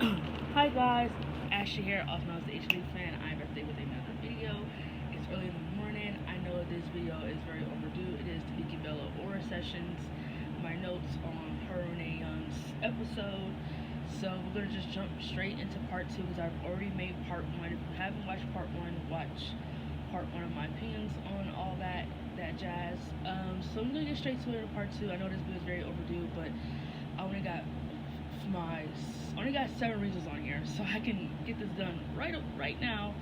Hi guys, Ashley here, also known as the HD fan. I'm back today with another video. It's early in the morning. I know this video is very overdue. It is the Nikki Bella Aura Sessions, my notes on her and A Young's episode. So we're gonna just jump straight into part two because I've already made part one. If you haven't watched part one, watch part one of my opinions on all that jazz. So I'm gonna get straight to it in part two. I know this video is very overdue, but I my only got 7 reasons on here, so I can get this done right now,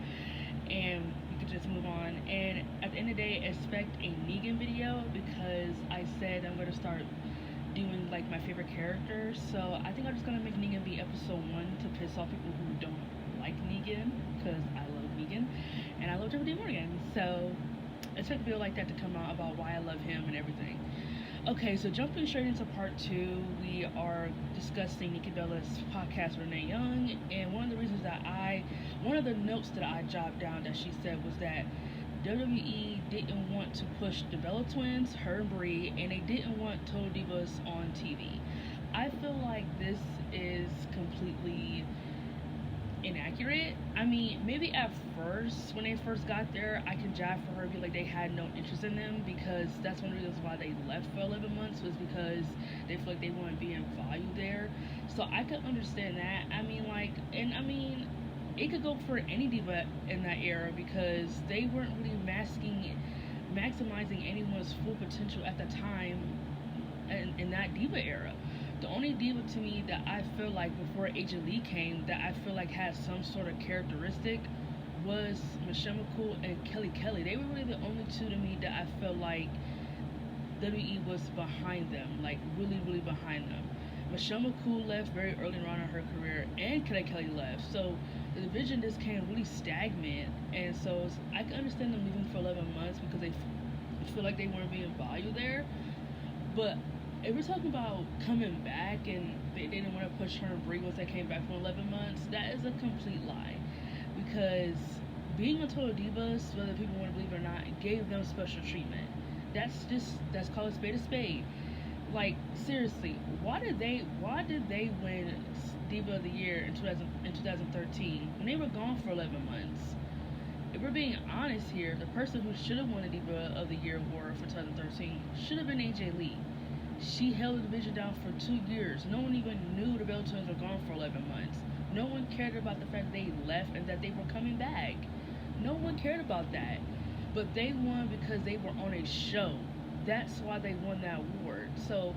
and we can just move on. And at the end of the day, expect a Negan video because I said I'm gonna start doing like my favorite characters. So I think I'm just gonna make Negan be episode 1 to piss off people who don't like Negan because I love Negan and I love Jeffrey Morgan. So expect a video like that to come out about why I love him and everything. Okay, so jumping straight into part two, we are discussing Nikki Bella's podcast with Renee Young, and one of the notes that I jotted down that she said was that WWE didn't want to push the Bella twins, her and Brie, and they didn't want Total Divas on TV. I feel like this is completely inaccurate. I mean, maybe at first, when they first got there, I can jive for her and be like they had no interest in them because that's one of the reasons why they left for 11 months was because they feel like they weren't being valued there. So I could understand that. I mean, it could go for any diva in that era because they weren't really maximizing anyone's full potential at the time in that diva era. The only diva to me that I feel like before Agent Lee came that I feel like had some sort of characteristic was Michelle McCool and Kelly Kelly. They were really the only two to me that I felt like WWE was behind them, like really, really behind them. Michelle McCool left very early on in her career, and Kelly Kelly left. So the division just came really stagnant, and so I can understand them leaving for 11 months because they feel like they weren't being valued there. But if we're talking about coming back and they didn't want to push her and Brie once they came back for 11 months, that is a complete lie. Because being on Total Divas, whether people want to believe it or not, gave them special treatment. That's called a spade a spade. Like, seriously, why did they win Diva of the Year in 2013 when they were gone for 11 months? If we're being honest here, the person who should have won the Diva of the Year award for 2013 should have been AJ Lee. She held the division down for 2 years. No one even knew the Bella Twins were gone for 11 months. No one cared about the fact that they left and that they were coming back. No one cared about that. But they won because they were on a show. That's why they won that award. So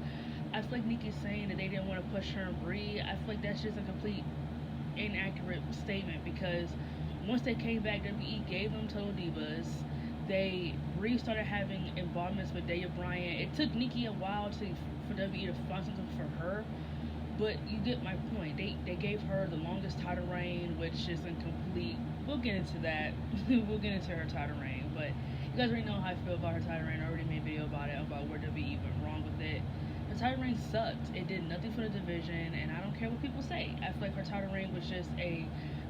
I feel like Nikki's saying that they didn't want to push her and Brie. I feel like that's just a complete inaccurate statement because once they came back, WWE gave them Total Divas. Brie started having involvements with Daniel Bryan. It took Nikki a while for WWE to find something for her, but you get my point. They gave her the longest title reign, which is incomplete. We'll get into that. We'll get into her title reign, but you guys already know how I feel about her title reign. I already made a video about it, about where WWE went wrong with it. Her title reign sucked. It did nothing for the division, and I don't care what people say. I feel like her title reign was just a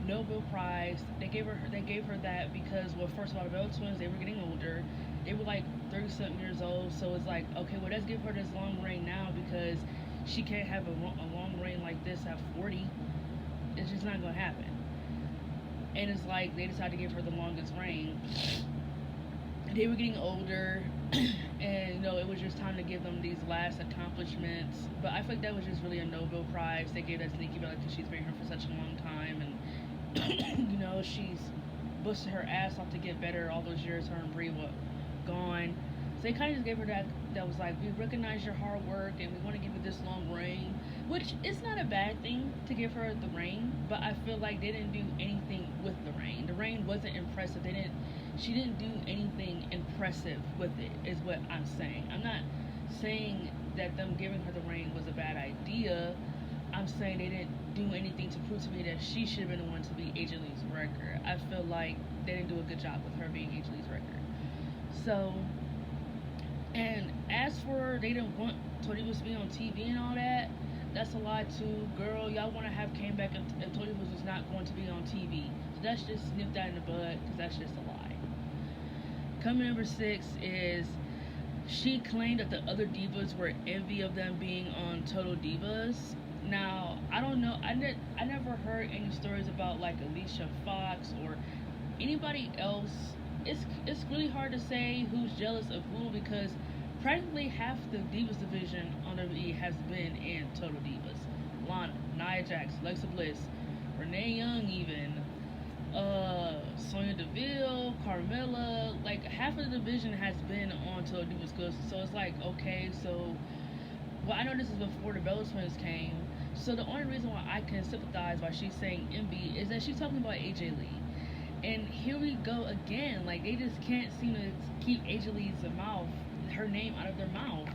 Nobel Prize. They gave her that because, well, first of all, the Bella Twins, they were getting older. They were like 30-something years old, so it's like, okay, well, let's give her this long reign now because she can't have a long reign like this at 40. It's just not gonna happen. And it's like they decided to give her the longest reign. They were getting older, and it was just time to give them these last accomplishments. But I feel like that was just really a Nobel Prize. They gave that to Nikki Bella because she's been here for such a long time, and she's busted her ass off to get better all those years her and Brie were gone. So they kind of just gave her that was like, we recognize your hard work and we want to give you this long reign, which is not a bad thing to give her the reign, but I feel like they didn't do anything with the reign. The reign wasn't impressive. She didn't do anything impressive with it, is what I'm saying. I'm not saying that them giving her the reign was a bad idea. I'm saying they didn't do anything to prove to me that she should have been the one to be AJ Lee's record. I feel like they didn't do a good job with her being AJ Lee's record. So, and as for they didn't want Total Divas to be on TV and all that, that's a lie too. Girl, y'all want to have came back and Total Divas was not going to be on TV. So that's just nip that in the bud because that's just a lie. Coming number 6 is she claimed that the other divas were envy of them being on Total Divas. Now, I don't know. I never heard any stories about like Alicia Fox or anybody else. It's really hard to say who's jealous of who because practically half the Divas division on WWE has been in Total Divas. Lana, Nia Jax, Alexa Bliss, Renee Young, even Sonya Deville, Carmella. Like half of the division has been on Total Divas. So it's like okay, so well I know this is before the Bella Twins came. So the only reason why I can sympathize why she's saying envy is that she's talking about AJ Lee. And here we go again. Like they just can't seem to keep AJ Lee's mouth, her name out of their mouth.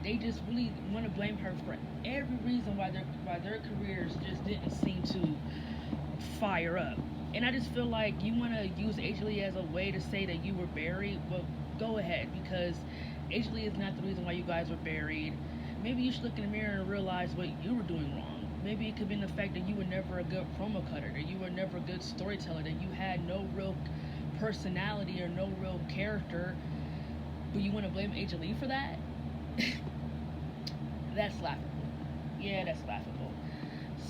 They just really want to blame her for every reason why their careers just didn't seem to fire up. And I just feel like you want to use AJ Lee as a way to say that you were buried. Well, go ahead because AJ Lee is not the reason why you guys were buried. Maybe you should look in the mirror and realize what you were doing wrong. Maybe it could be the fact that you were never a good promo cutter, that you were never a good storyteller, that you had no real personality or no real character, but you want to blame AJ Lee for that? That's laughable. Yeah, that's laughable.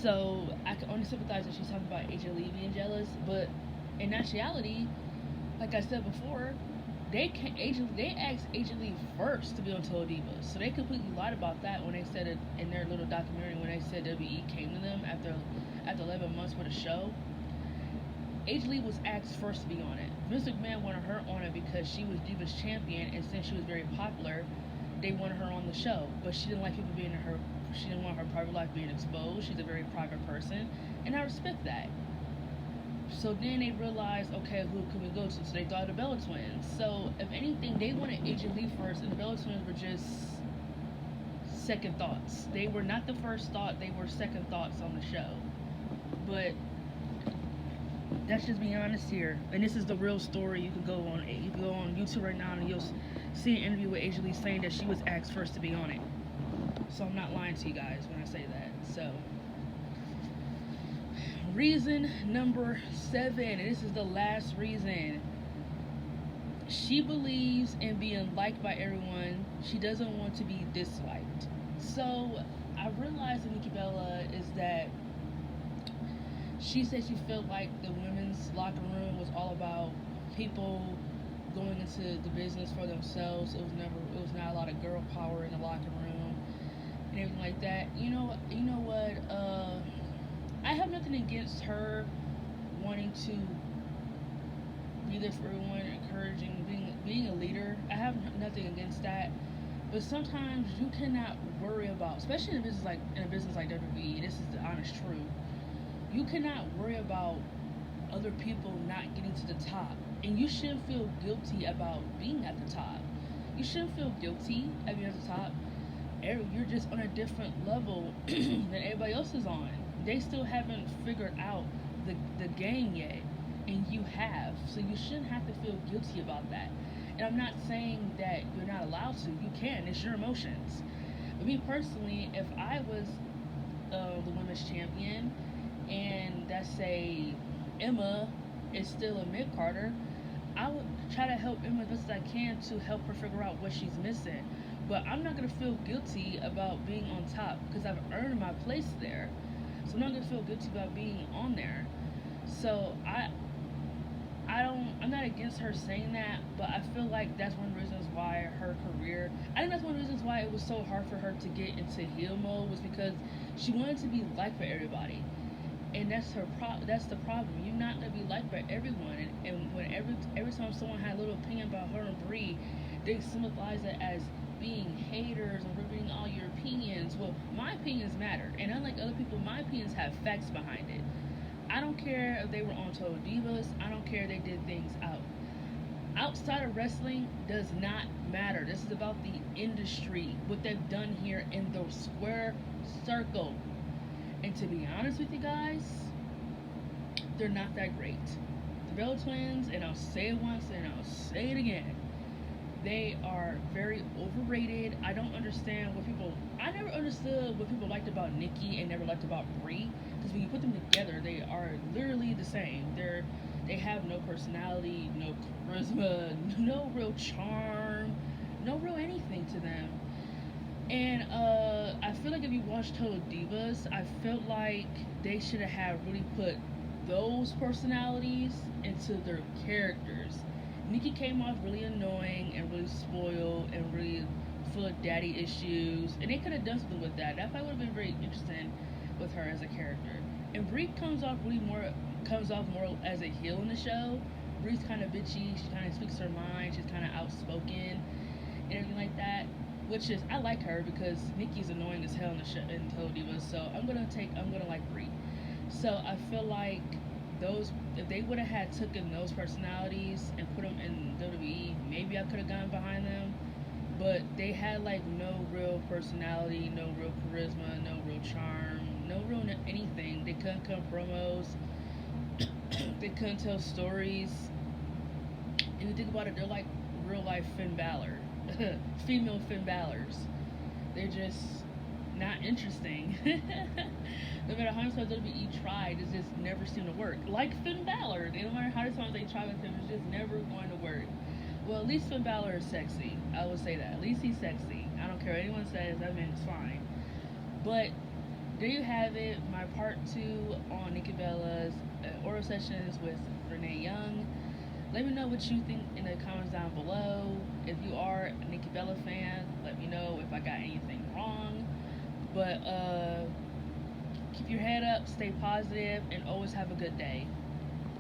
So I can only sympathize that she's talking about AJ Lee being jealous, but in actuality, like I said before, they asked AJ Lee first to be on Total Divas, so they completely lied about that when they said it in their little documentary when they said WWE came to them after 11 months for the show. AJ Lee was asked first to be on it. Vince McMahon wanted her on it because she was Divas champion, and since she was very popular, they wanted her on the show. But she didn't like people being in her. She didn't want her private life being exposed. She's a very private person, and I respect that. So then they realized, okay, who can we go to? So they thought of the Bella Twins. So if anything, they wanted AJ Lee first, and the Bella Twins were just second thoughts. They were not the first thought; they were second thoughts on the show. But let's just be honest here, and this is the real story. You can go on YouTube right now, and you'll see an interview with AJ Lee saying that she was asked first to be on it. So I'm not lying to you guys when I say that. So. Reason number 7, and this is the last reason. She believes in being liked by everyone. She doesn't want to be disliked. So I realized that Nikki Bella is that she said she felt like the women's locker room was all about people going into the business for themselves. It was not a lot of girl power in the locker room and everything like that. You know what? I have nothing against her wanting to be there for everyone, encouraging, being a leader. I have nothing against that. But sometimes you cannot worry about, especially in a business like WWE. This is the honest truth. You cannot worry about other people not getting to the top, and you shouldn't feel guilty about being at the top. You shouldn't feel guilty at being at the top. You're just on a different level than everybody else is on. They still haven't figured out the game yet, and you have. So you shouldn't have to feel guilty about that. And I'm not saying that you're not allowed to. You can. It's your emotions. But me personally, if I was the women's champion, and let's say Emma is still a mid-carder, I would try to help Emma as best as I can to help her figure out what she's missing. But I'm not going to feel guilty about being on top because I've earned my place there. So I'm not gonna feel guilty about being on there. So I'm not against her saying that, but I feel like that's one of the reasons why her career, I think that's one of the reasons why it was so hard for her to get into heel mode was because she wanted to be liked by everybody. And that's the problem. You're not gonna be liked by everyone. And when every time someone had a little opinion about her and Brie, they symbolize it as being haters and repeating all your opinions. Well, my opinions matter, and unlike other people, my opinions have facts behind it. I don't care if they were on Total Divas. I don't care if they did things outside of wrestling does not matter. This is about the industry, what they've done here in the square circle. And to be honest with you guys, they're not that great. The Bella Twins, and I'll say it once and I'll say it again, they are very overrated. I never understood what people liked about Nikki and never liked about Brie. Because when you put them together, they are literally the same. They have no personality, no charisma, no real charm, no real anything to them. And I feel like if you watch Total Divas, I felt like they should have had really put those personalities into their characters. Nikki came off really annoying and really spoiled and really full of daddy issues, and they could have done something with that. That probably would have been very interesting with her as a character. And Brie comes off more as a heel in the show. Brie's kind of bitchy. She kind of speaks her mind. She's kind of outspoken and everything like that. Which is I like her because Nikki's annoying as hell in the show in Total Divas. So I'm gonna like Brie. So I feel like those if they would have had taken those personalities and put them in WWE, maybe I could have gone behind them. But they had like no real personality, no real charisma, no real charm, no real anything. They couldn't cut promos. They couldn't tell stories. And you think about it, they're like real life Finn Balor, female Finn Balors. They're just not interesting. No matter how many times WWE tried, it just never seemed to work. Like Finn Balor, no matter how many times they tried with him, it's just never going to work. Well, at least Finn Balor is sexy. I would say that. At least he's sexy. I don't care what anyone says. That man is fine. But there you have it. My part two on Nikki Bella's oral sessions with Renee Young. Let me know what you think in the comments down below. If you are a Nikki Bella fan, let me know if I got anything wrong. But keep your head up, stay positive, and always have a good day.